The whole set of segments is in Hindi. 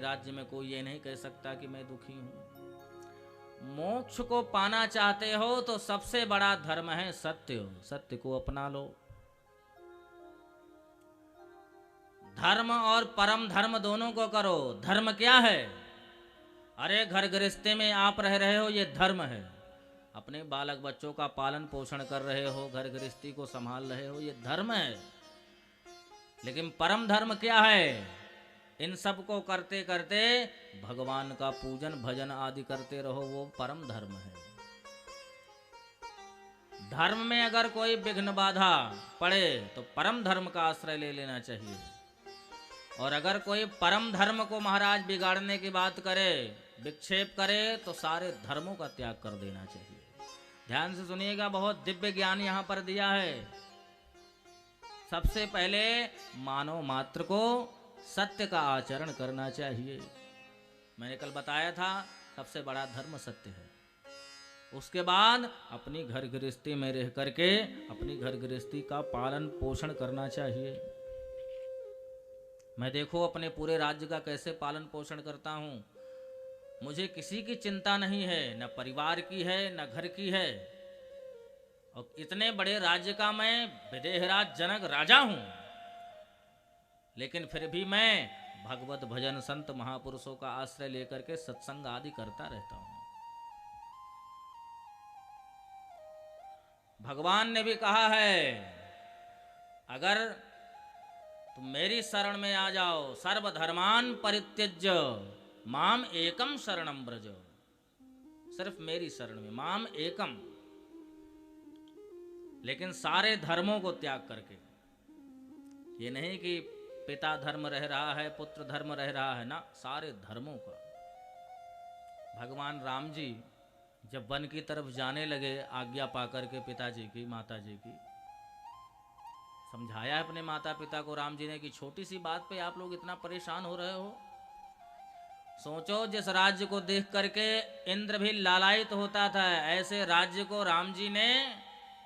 राज्य में कोई ये नहीं कह सकता कि मैं दुखी हूं। मोक्ष को पाना चाहते हो तो सबसे बड़ा धर्म है सत्य। सत्य को अपना लो। धर्म और परम धर्म दोनों को करो। धर्म क्या है? अरे घर गृहस्थी में आप रह रहे हो, ये धर्म है। अपने बालक बच्चों का पालन पोषण कर रहे हो, घर गृहस्थी को संभाल रहे हो, ये धर्म है। लेकिन परम धर्म क्या है? इन सब को करते करते भगवान का पूजन भजन आदि करते रहो, वो परम धर्म है। धर्म में अगर कोई विघ्न बाधा पड़े तो परम धर्म का आश्रय ले लेना चाहिए। और अगर कोई परम धर्म को महाराज बिगाड़ने की बात करे, विक्षेप करे, तो सारे धर्मों का त्याग कर देना चाहिए। ध्यान से सुनिएगा, बहुत दिव्य ज्ञान यहां पर दिया है। सबसे पहले मानव मात्र को सत्य का आचरण करना चाहिए। मैंने कल बताया था, सबसे बड़ा धर्म सत्य है। उसके बाद अपनी घर गृहस्थी में रह करके अपनी घर गृहस्थी का पालन पोषण करना चाहिए। मैं देखो अपने पूरे राज्य का कैसे पालन पोषण करता हूं। मुझे किसी की चिंता नहीं है, न परिवार की है न घर की है। और इतने बड़े राज्य का मैं विदेहराज जनक राजा हूं, लेकिन फिर भी मैं भगवत भजन संत महापुरुषों का आश्रय लेकर के सत्संग आदि करता रहता हूं। भगवान ने भी कहा है, अगर तुम मेरी शरण में आ जाओ, सर्वधर्मान परित्यज्य माम एकम शरणम ब्रज। सिर्फ मेरी शरण में, माम एकम, लेकिन सारे धर्मों को त्याग करके। ये नहीं कि पिता धर्म रह रहा है, पुत्र धर्म रह रहा है, ना, सारे धर्मों का। भगवान राम जी जब वन की तरफ जाने लगे, आज्ञा पाकर के पिताजी की, माता जी की, समझाया अपने माता पिता को राम जी ने कि छोटी सी बात पे आप लोग इतना परेशान हो रहे हो। सोचो, जिस राज्य को देख करके इंद्र भी लालायित होता था, ऐसे राज्य को राम जी ने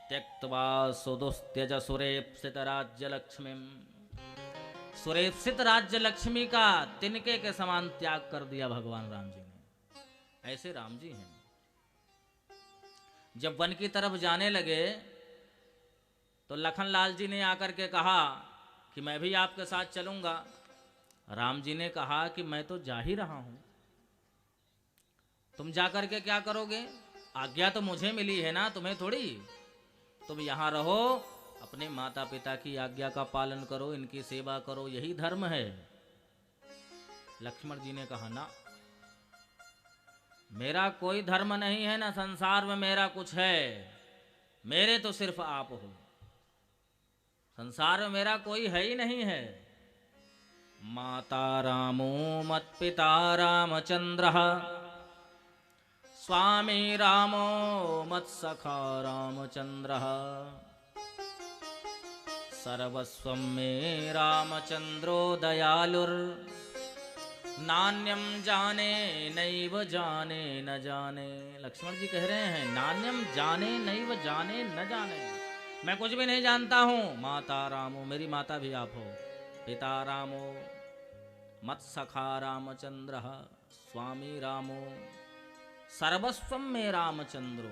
त्यक्त्वा सुदुस्त्यज सुरेप्सित राज्य लक्ष्मी, सुरेप्सित राज्य लक्ष्मी का तिनके के समान त्याग कर दिया भगवान राम जी ने। ऐसे राम जी हैं। जब वन की तरफ जाने लगे तो लखन लाल जी ने आकर के कहा कि मैं भी आपके साथ चलूंगा। राम जी ने कहा कि मैं तो जा ही रहा हूं, तुम जाकर के क्या करोगे? आज्ञा तो मुझे मिली है ना, तुम्हें थोड़ी। तुम यहां रहो, अपने माता पिता की आज्ञा का पालन करो, इनकी सेवा करो, यही धर्म है। लक्ष्मण जी ने कहा, ना, मेरा कोई धर्म नहीं है, ना संसार में मेरा कुछ है। मेरे तो सिर्फ आप हो, संसार में मेरा कोई है ही नहीं है। माता रामो मत पिता रामचंद्र, स्वामी रामो मत सखा रामचंद्र, सर्वस्वं मे रामचंद्रो दयालुर, नान्यम जाने नैव जाने न जाने। लक्ष्मण जी कह रहे हैं, नान्यम जाने नैव जाने न जाने, मैं कुछ भी नहीं जानता हूं। माता रामो, मेरी माता भी आप हो। पिता रामो मत सखा रामचंद्र, स्वामी रामो, सर्वस्वम में रामचंद्रो,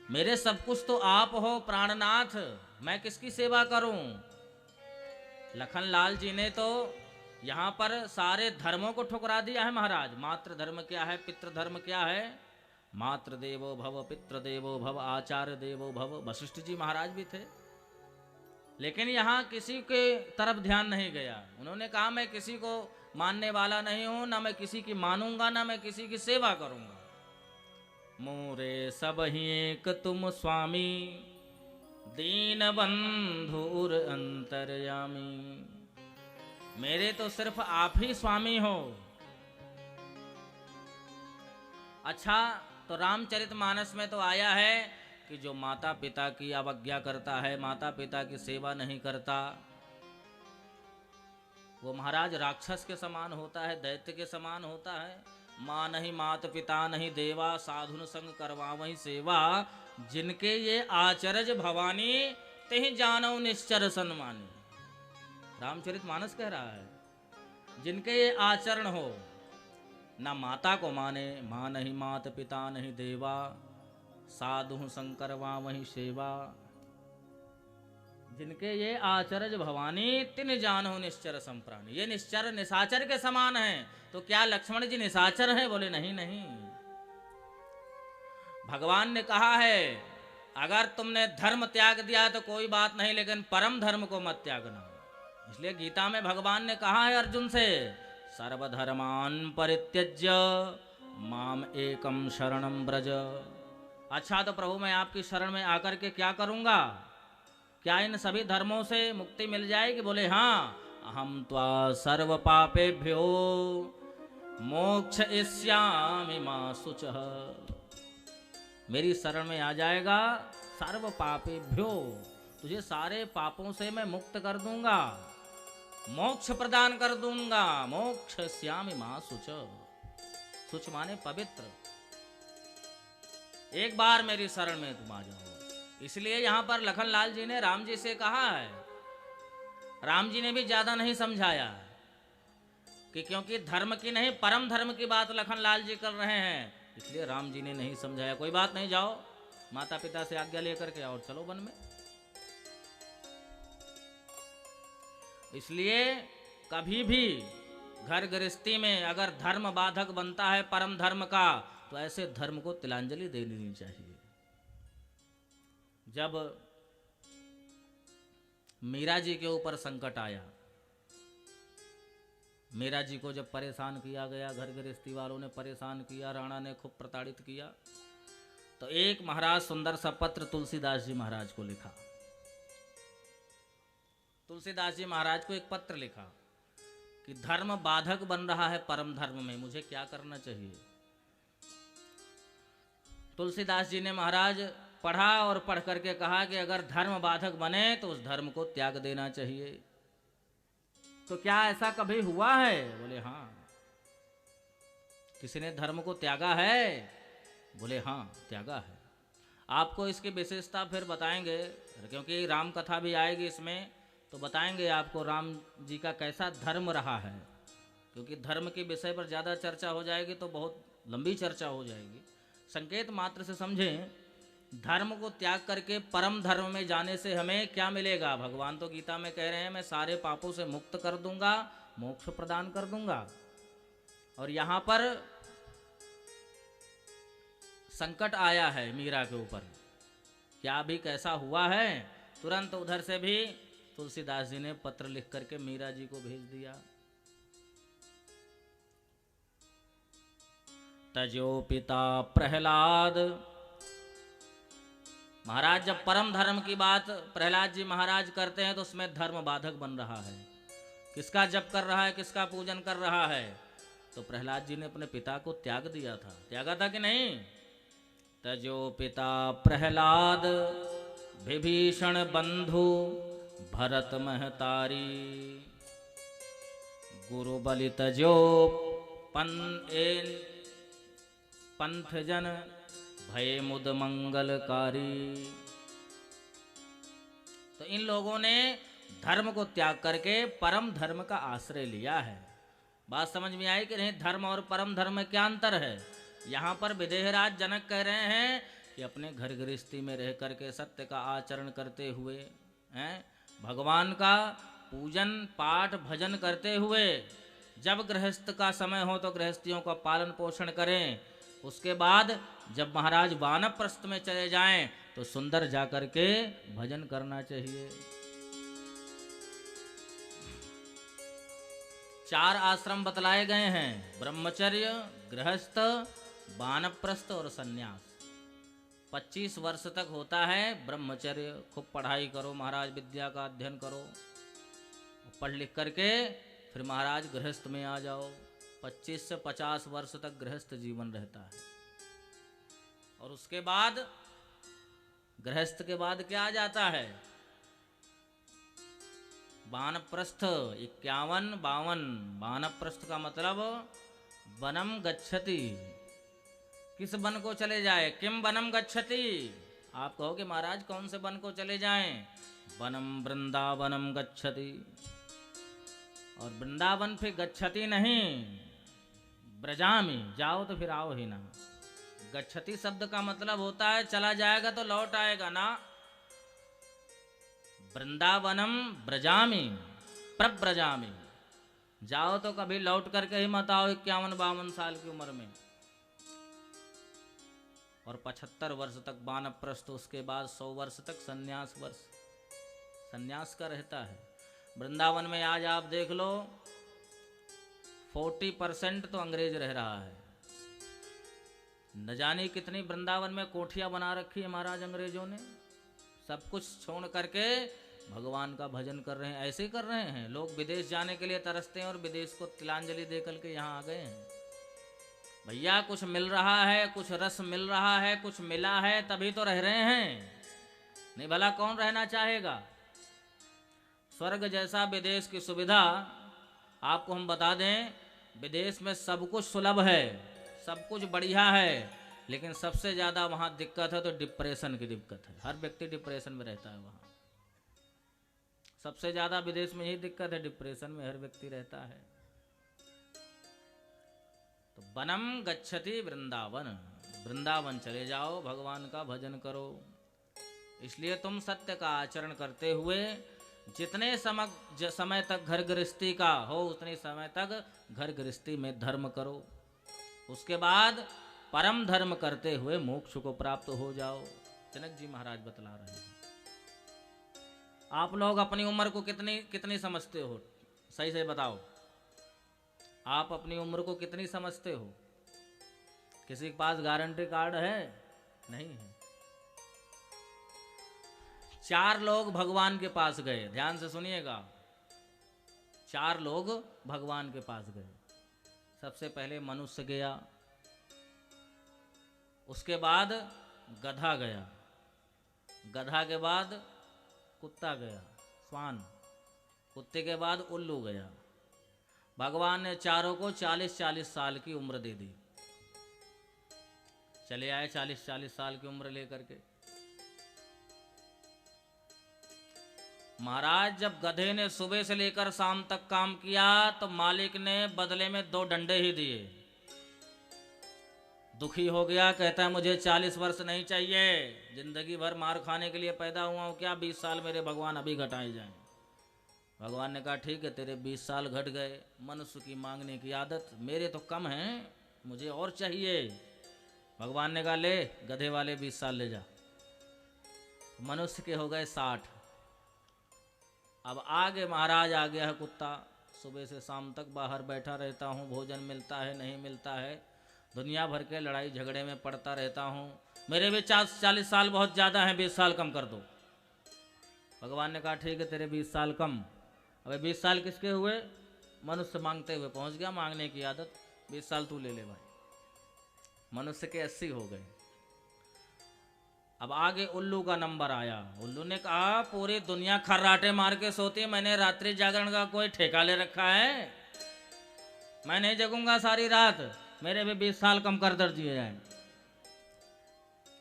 मेरे सब कुछ तो आप हो प्राणनाथ, मैं किसकी सेवा करूं? लखन लाल जी ने तो यहां पर सारे धर्मों को ठुकरा दिया है महाराज। मातृ धर्म क्या है, पितृ धर्म क्या है? मातृ देवो भव, पितृ देवो भव, आचार्य देवो भव। वशिष्ठ जी महाराज भी थे, लेकिन यहाँ किसी के तरफ ध्यान नहीं गया। उन्होंने कहा, मैं किसी को मानने वाला नहीं हूं, ना मैं किसी की मानूंगा, ना मैं किसी की सेवा करूंगा। मोरे सब ही एक तुम स्वामी, दीन बंधुर अंतर्यामी, मेरे तो सिर्फ आप ही स्वामी हो। अच्छा, तो रामचरितमानस में तो आया है कि जो माता पिता की अवज्ञा करता है, माता पिता की सेवा नहीं करता, वो महाराज राक्षस के समान होता है, दैत्य के समान होता है। माँ नहीं मात पिता नहीं देवा, साधुन संग करवावहीं सेवा, जिनके ये आचरज भवानी, तिहि जानौ निश्चर सन्मानी। रामचरितमानस कह रहा है, जिनके ये आचरण हो, ना माता को माने, माँ नहीं मात पिता नहीं देवा, साधु शंकर वहीं सेवा। जिनके ये आचरज भवानी तिन जानहु निश्चर संप्राणी, ये निश्चर निशाचर के समान हैं। तो क्या लक्ष्मण जी निशाचर हैं? बोले नहीं नहीं। भगवान ने कहा है अगर तुमने धर्म त्याग दिया तो कोई बात नहीं, लेकिन परम धर्म को मत त्यागना। इसलिए गीता में भगवान ने कहा है अर्जुन से, सर्वधर्मान परित्यज्य माम एकम शरणम ब्रज। अच्छा तो प्रभु मैं आपकी शरण में आकर के क्या करूंगा? क्या इन सभी धर्मों से मुक्ति मिल जाएगी? बोले हाँ, अहम त्वा सर्व पापेभ्यो मोक्ष इष्यामि मा शुचः। मेरी शरण में आ जाएगा, सर्व पापेभ्यो, तुझे सारे पापों से मैं मुक्त कर दूंगा, मोक्ष प्रदान कर दूंगा। मोक्ष श्यामि मा शुच, शुच माने पवित्र। एक बार मेरी शरण में तुम आ जाओ। इसलिए यहां पर लखनलाल जी ने राम जी से कहा है, राम जी ने भी ज्यादा नहीं समझाया कि क्योंकि धर्म की नहीं परम धर्म की बात लखनलाल जी कर रहे हैं, इसलिए राम जी ने नहीं समझाया। कोई बात नहीं, जाओ माता पिता से आज्ञा लेकर के और चलो वन में। इसलिए कभी भी घर गृहस्थी में अगर धर्म बाधक बनता है परम धर्म का, तो ऐसे धर्म को तिलांजलि देनी नहीं चाहिए। जब मीरा जी के ऊपर संकट आया, मीरा जी को जब परेशान किया गया, घर गृहस्थी वालों ने परेशान किया, राणा ने खूब प्रताड़ित किया, तो एक महाराज सुंदर सा पत्र तुलसीदास जी महाराज को लिखा। तुलसीदास जी महाराज को एक पत्र लिखा कि धर्म बाधक बन रहा है परम धर्म में, मुझे क्या करना चाहिए। तुलसीदास जी ने महाराज पढ़ा और पढ़ करके कहा कि अगर धर्म बाधक बने तो उस धर्म को त्याग देना चाहिए। तो क्या ऐसा कभी हुआ है? बोले हाँ। किसी ने धर्म को त्यागा है? बोले हाँ त्यागा है। आपको इसकी विशेषता फिर बताएंगे, क्योंकि राम कथा भी आएगी इसमें, तो बताएंगे आपको राम जी का कैसा धर्म रहा है। क्योंकि धर्म के विषय पर ज़्यादा चर्चा हो जाएगी तो बहुत लंबी चर्चा हो जाएगी। संकेत मात्र से समझें, धर्म को त्याग करके परम धर्म में जाने से हमें क्या मिलेगा। भगवान तो गीता में कह रहे हैं मैं सारे पापों से मुक्त कर दूंगा, मोक्ष प्रदान कर दूंगा। और यहाँ पर संकट आया है मीरा के ऊपर, क्या भी कैसा हुआ है? तुरंत उधर से भी तुलसीदास जी ने पत्र लिख करके मीरा जी को भेज दिया। तजो पिता प्रहलाद। महाराज जब परम धर्म की बात प्रहलाद जी महाराज करते हैं तो उसमें धर्म बाधक बन रहा है। किसका जप कर रहा है, किसका पूजन कर रहा है? तो प्रहलाद जी ने अपने पिता को त्याग दिया था। त्यागा था कि नहीं? तजो पिता प्रहलाद विभीषण बंधु भरत महतारी, गुरु बलि तजो पंथ जन भय मुद मंगलकारी। तो इन लोगों ने धर्म को त्याग करके परम धर्म का आश्रय लिया है। बात समझ में आई कि नहीं? धर्म और परम धर्म में क्या अंतर है? यहाँ पर विदेहराज जनक कह रहे हैं कि अपने घर गृहस्थी में रह करके सत्य का आचरण करते हुए, हैं भगवान का पूजन पाठ भजन करते हुए, जब गृहस्थ का समय हो तो गृहस्थियों का पालन पोषण करें। उसके बाद जब महाराज वानप्रस्थ में चले जाएं तो सुंदर जाकर के भजन करना चाहिए। 4 आश्रम बतलाए गए हैं, ब्रह्मचर्य, गृहस्थ, वानप्रस्थ और सन्यास। 25 वर्ष तक होता है ब्रह्मचर्य। खूब पढ़ाई करो महाराज, विद्या का अध्ययन करो, पढ़ लिख करके फिर महाराज गृहस्थ में आ जाओ। 25 से 50 वर्ष तक गृहस्थ जीवन रहता है। और उसके बाद गृहस्थ के बाद क्या आ जाता है? वानप्रस्थ। 51-52। वानप्रस्थ का मतलब वनम गच्छति, किस वन को चले जाए? किम वनम गच्छति। आप कहोगे महाराज कौन से वन को चले जाएं? वनम वृंदावनम गच्छति। और वृंदावन फिर गच्छति नहीं, ब्रजामी, जाओ तो फिर आओ ही ना। गच्छति शब्द का मतलब होता है चला जाएगा तो लौट आएगा ना। वृंदावनम ब्रजामी, प्रब्रजामी, जाओ तो कभी लौट करके ही मत आओ 51-52 साल की उम्र में। और 75 वर्ष तक वानप्रस्थ, उसके बाद 100 वर्ष तक संन्यास वर्ष, संन्यास का रहता है। वृंदावन में आज आप देख लो 40% तो अंग्रेज रह रहा है। न जाने कितनी वृंदावन में कोठियां बना रखी है महाराज अंग्रेजों ने। सब कुछ छोड़ करके भगवान का भजन कर रहे हैं। ऐसे कर रहे हैं लोग, विदेश जाने के लिए तरसते हैं और विदेश को तिलांजलि दे करके यहाँ आ गए हैं। भैया कुछ मिल रहा है, कुछ रस मिल रहा है, कुछ मिला है तभी तो रह रहे हैं, नहीं भला कौन रहना चाहेगा। स्वर्ग जैसा विदेश की सुविधा आपको हम बता दें, विदेश में सब कुछ सुलभ है, सब कुछ बढ़िया है, लेकिन सबसे ज्यादा वहां दिक्कत है तो डिप्रेशन की दिक्कत है। हर व्यक्ति डिप्रेशन में रहता है वहां, सबसे ज्यादा विदेश में यही दिक्कत है, डिप्रेशन में हर व्यक्ति रहता है। तो वनम गच्छति वृंदावन, वृंदावन चले जाओ, भगवान का भजन करो। इसलिए तुम सत्य का आचरण करते हुए जितने समय तक घर गृहस्थी का हो उतने समय तक घर गृहस्थी में धर्म करो, उसके बाद परम धर्म करते हुए मोक्ष को प्राप्त हो जाओ। जनक जी महाराज बतला रहे हैं। आप लोग अपनी उम्र को कितनी समझते हो? सही से बताओ, आप अपनी उम्र को कितनी समझते हो? किसी के पास गारंटी कार्ड है? नहीं है। 4 लोग भगवान के पास गए, ध्यान से सुनिएगा। 4 लोग भगवान के पास गए। सबसे पहले मनुष्य गया, उसके बाद गधा गया, गधा के बाद कुत्ता गया, स्वान, कुत्ते के बाद उल्लू गया। भगवान ने चारों को 40-40 साल की उम्र दे दी। चले आए 40-40 साल की उम्र लेकर के। महाराज जब गधे ने सुबह से लेकर शाम तक काम किया तो मालिक ने बदले में 2 डंडे ही दिए। दुखी हो गया, कहता है मुझे 40 वर्ष नहीं चाहिए, जिंदगी भर मार खाने के लिए पैदा हुआ हूं, क्या 20 साल मेरे भगवान अभी घटाए जाएं। भगवान ने कहा ठीक है, तेरे 20 साल घट गए। मनुष्य की मांगने की आदत, मेरे तो कम हैं, मुझे और चाहिए। भगवान ने कहा ले गधे वाले 20 साल ले जा। मनुष्य के हो गए 60। अब आगे महाराज आ गया है कुत्ता, सुबह से शाम तक बाहर बैठा रहता हूँ, भोजन मिलता है नहीं मिलता है, दुनिया भर के लड़ाई झगड़े में पड़ता रहता हूँ, मेरे भी 40 साल बहुत ज़्यादा हैं, 20 साल कम कर दो। भगवान ने कहा ठीक है, तेरे 20 साल कम। अबे 20 साल किसके हुए? मनुष्य मांगते हुए पहुँच गया, मांगने की आदत, 20 साल तू ले ले भाई। मनुष्य के 80 हो गए। अब आगे उल्लू का नंबर आया। उल्लू ने कहा पूरी दुनिया खर्राटे मार के सोती है, मैंने रात्रि जागरण का कोई ठेका ले रखा है? मैं नहीं जगूंगा सारी रात, मेरे भी 20 साल कम कर दिए जाए।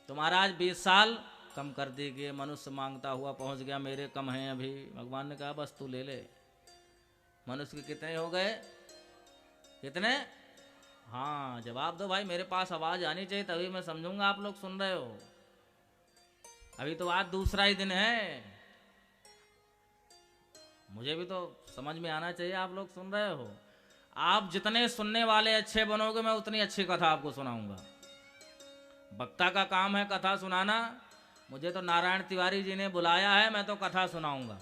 तो महाराज 20 साल कम कर दिए गए। मनुष्य मांगता हुआ पहुंच गया, मेरे कम हैं अभी। भगवान ने कहा बस तू ले ले। मनुष्य के कितने हो गए? कितने? हाँ जवाब दो भाई, मेरे पास आवाज आनी चाहिए तभी मैं समझूंगा आप लोग सुन रहे हो। अभी तो आज दूसरा ही दिन है, मुझे भी तो समझ में आना चाहिए। आप लोग सुन रहे हो, आप जितने सुनने वाले अच्छे बनोगे मैं उतनी अच्छी कथा आपको सुनाऊंगा। वक्ता का काम है कथा सुनाना, मुझे तो नारायण तिवारी जी ने बुलाया है, मैं तो कथा सुनाऊंगा।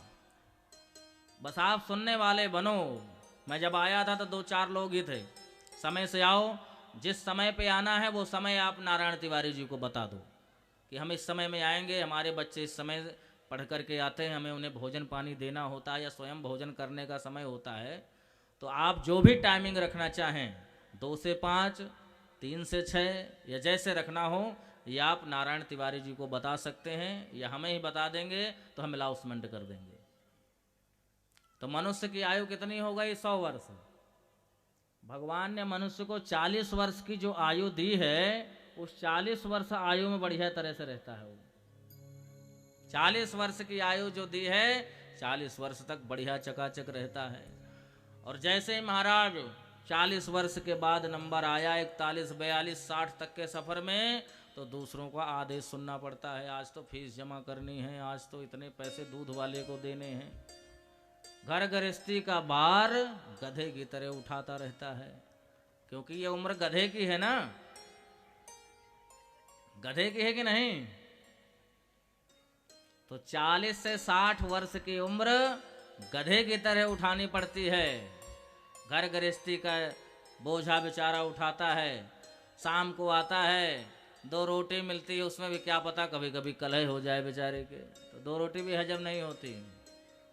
बस आप सुनने वाले बनो। मैं जब आया था तो 2-4 लोग ही थे। समय से आओ, जिस समय पे आना है वो समय आप नारायण तिवारी जी को बता दो कि हम इस समय में आएंगे, हमारे बच्चे इस समय पढ़ करके आते हैं, हमें उन्हें भोजन पानी देना होता है या स्वयं भोजन करने का समय होता है। तो आप जो भी टाइमिंग रखना चाहें, 2 से 5, 3 से 6 या जैसे रखना हो, ये आप नारायण तिवारी जी को बता सकते हैं या हमें ही बता देंगे तो हम अनाउंसमेंट कर देंगे। तो मनुष्य की आयु कितनी हो गई? 100 वर्ष। भगवान ने मनुष्य को 40 वर्ष की जो आयु दी है, उस 40 वर्ष आयु में बढ़िया तरह से रहता है वो। 40 वर्ष की आयु जो दी है, 40 वर्ष तक बढ़िया चकाचक रहता है। और जैसे ही महाराज 40 वर्ष के बाद नंबर आया 41, 42, 60 तक के सफर में, तो दूसरों का आदेश सुनना पड़ता है। आज तो फीस जमा करनी है, आज तो इतने पैसे दूध वाले को देने हैं। घर गृहस्थी का भार गधे की तरह उठाता रहता है, क्योंकि ये उम्र गधे की है ना, गधे की है कि नहीं। तो 40 से 60 वर्ष की उम्र गधे की तरह उठानी पड़ती है। घर गृहस्थी का बोझा बेचारा उठाता है। शाम को आता है, 2 रोटी मिलती है, उसमें भी क्या पता कभी कभी कलह हो जाए बेचारे के, तो 2 रोटी भी हजम नहीं होती।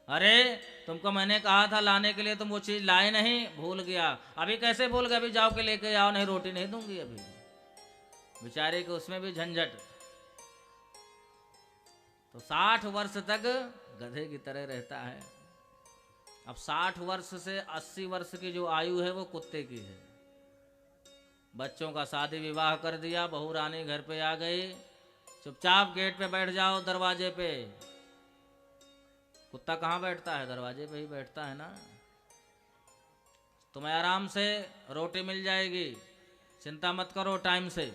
अरे तुमको मैंने कहा था लाने के लिए, तुम वो चीज लाए नहीं, भूल गया। अभी कैसे भूल गया, अभी जाओ के लेके आओ, नहीं रोटी नहीं दूंगी अभी। बेचारे के उसमें भी झंझट। तो 60 वर्ष तक गधे की तरह रहता है। अब 60 वर्ष से 80 वर्ष की जो आयु है वो कुत्ते की है। बच्चों का शादी विवाह कर दिया, बहू रानी घर पे आ गई, चुपचाप गेट पे बैठ जाओ, दरवाजे पे। कुत्ता कहाँ बैठता है, दरवाजे पे ही बैठता है ना। तुम्हें आराम से रोटी मिल जाएगी, चिंता मत करो टाइम से।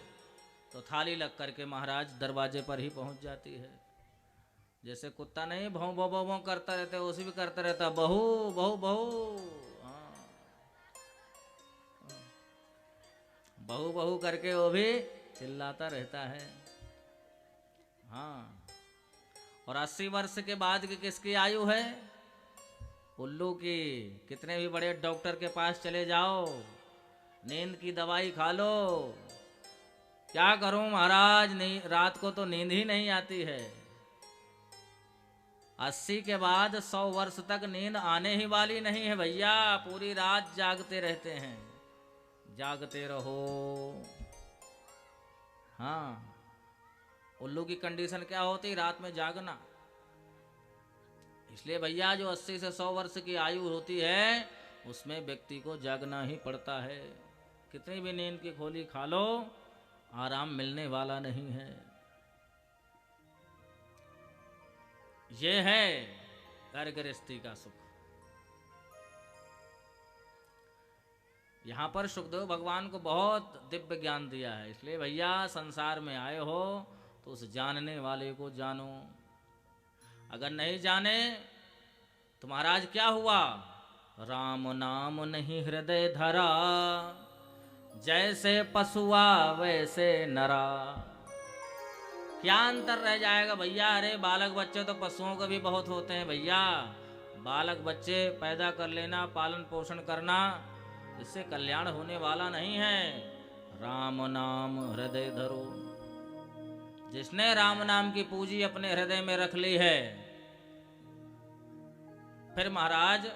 तो थाली लग करके महाराज दरवाजे पर ही पहुंच जाती है। जैसे कुत्ता नहीं भौं भौं भौं भौं करता रहता है, उसी भी करता रहता, बहू बहू बहू, बहू बहू करके वो भी चिल्लाता रहता है। हाँ, और 80 वर्ष के बाद की किसकी आयु है? उल्लू की। कितने भी बड़े डॉक्टर के पास चले जाओ, नींद की दवाई खा लो, क्या करूं महाराज, रात को तो नींद ही नहीं आती है। 80 के बाद 100 वर्ष तक नींद आने ही वाली नहीं है भैया। पूरी रात जागते रहते हैं। जागते रहो। हाँ, उल्लू की कंडीशन क्या होती, रात में जागना। इसलिए भैया जो 80 से 100 वर्ष की आयु होती है, उसमें व्यक्ति को जागना ही पड़ता है। कितनी भी नींद की गोली खा लो, आराम मिलने वाला नहीं है। ये है घर गृहस्थी का सुख। यहां पर सुखदेव भगवान को बहुत दिव्य ज्ञान दिया है। इसलिए भैया संसार में आए हो तो उस जानने वाले को जानो। अगर नहीं जाने तो महाराज क्या हुआ, राम नाम नहीं हृदय धरा, जैसे पशुआ वैसे नरा। क्या अंतर रह जाएगा भैया। अरे बालक बच्चे तो पशुओं के भी बहुत होते हैं भैया। बालक बच्चे पैदा कर लेना, पालन पोषण करना, इससे कल्याण होने वाला नहीं है। राम नाम हृदय धरो। जिसने राम नाम की पूंजी अपने हृदय में रख ली है, फिर महाराज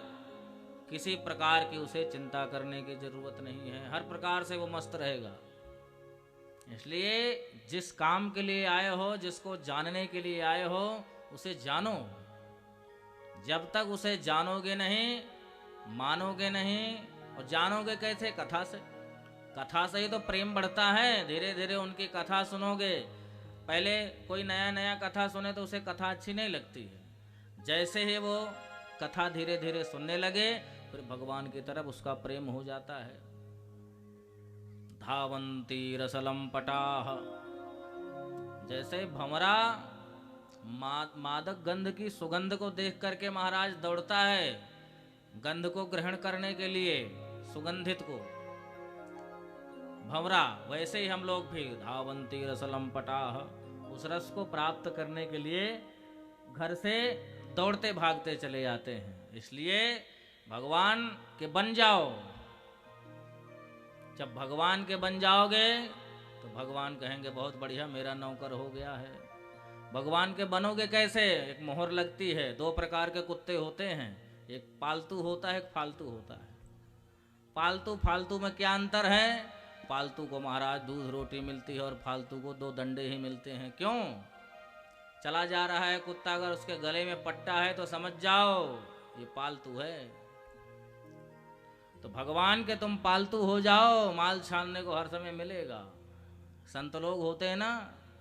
किसी प्रकार की उसे चिंता करने की जरूरत नहीं है। हर प्रकार से वो मस्त रहेगा। इसलिए जिस काम के लिए आए हो, जिसको जानने के लिए आए हो, उसे जानो। जब तक उसे जानोगे नहीं, मानोगे नहीं, और जानोगे कैसे? कथा से। कथा से ही तो प्रेम बढ़ता है। धीरे धीरे उनकी कथा सुनोगे। पहले कोई नया नया कथा सुने तो उसे कथा अच्छी नहीं लगती है। जैसे ही वो कथा धीरे धीरे सुनने लगे, फिर भगवान की तरफ उसका प्रेम हो जाता है। धावंती रसलम पटाह। जैसे भंवरा मादक गंध की सुगंध को देख करके महाराज दौड़ता है गंध को ग्रहण करने के लिए, सुगंधित को, भंवरा, वैसे ही हम लोग भी धावंती रसलम पटाह, उस रस को प्राप्त करने के लिए घर से दौड़ते भागते चले जाते हैं। इसलिए भगवान के बन जाओ। जब भगवान के बन जाओगे तो भगवान कहेंगे बहुत बढ़िया, मेरा नौकर हो गया है। भगवान के बनोगे कैसे? एक मोहर लगती है। 2 प्रकार के कुत्ते होते हैं, एक पालतू होता है, एक फालतू होता है। पालतू फालतू में क्या अंतर है? पालतू को महाराज दूध रोटी मिलती है और फालतू को 2 डंडे ही मिलते हैं। क्यों? चला जा रहा है कुत्ता, अगर उसके गले में पट्टा है तो समझ जाओ ये पालतू है। तो भगवान के तुम पालतू हो जाओ, माल छानने को हर समय मिलेगा। संत लोग होते हैं ना,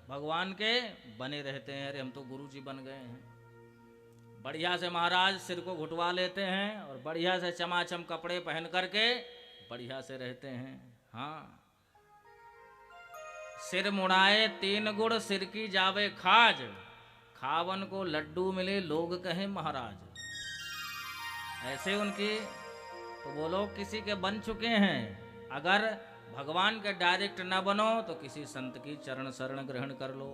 भगवान के बने रहते हैं। अरे हम तो गुरु जी बन गए हैं। बढ़िया से महाराज सिर को घुटवा लेते हैं और बढ़िया से चमाचम कपड़े पहन करके बढ़िया से रहते हैं। हाँ, सिर मुड़ाए 3 गुण सिर की जावे खाज, खावन को लड्डू मिले लोग कहें महाराज। ऐसे उनकी, तो वो लोग किसी के बन चुके हैं। अगर भगवान के डायरेक्ट न बनो तो किसी संत की चरण शरण ग्रहण कर लो,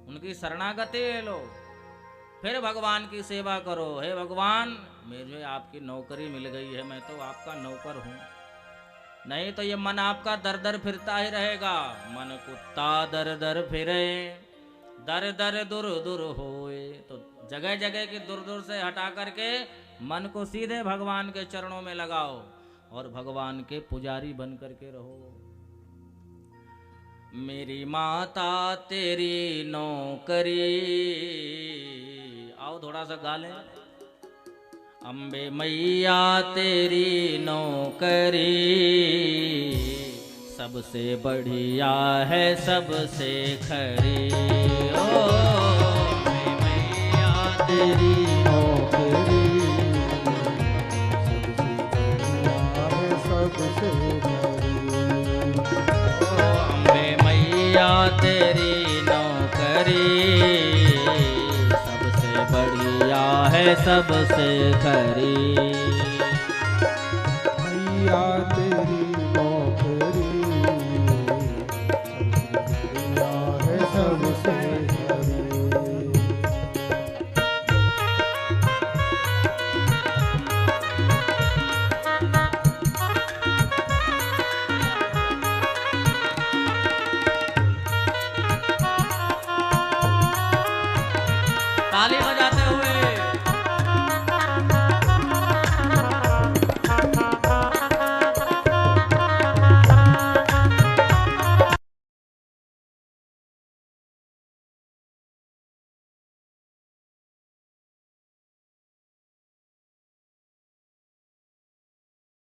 उनकी शरणागति ले लो, फिर भगवान की सेवा करो। हे भगवान, मुझे आपकी नौकरी मिल गई है, मैं तो आपका नौकर हूँ। नहीं तो ये मन आपका दर दर फिरता ही रहेगा। मन कुत्ता दर दर फिरे, दर दर दुर दुर होए। तो जगह जगह की दूर दूर से हटा करके मन को सीधे भगवान के चरणों में लगाओ और भगवान के पुजारी बन करके रहो। मेरी माता तेरी नौकरी, आओ थोड़ा सा गा लें। अम्बे मैया तेरी नौकरी, सबसे बढ़िया है सबसे खरी। ओ अम्बे मैया तेरी नौकरी, सबसे बढ़िया तेरी नौकरी, सबसे बढ़िया है सबसे खरी। मैया तेरी नौकरी, सबसे बढ़िया है सबसे खरी। ताली बजा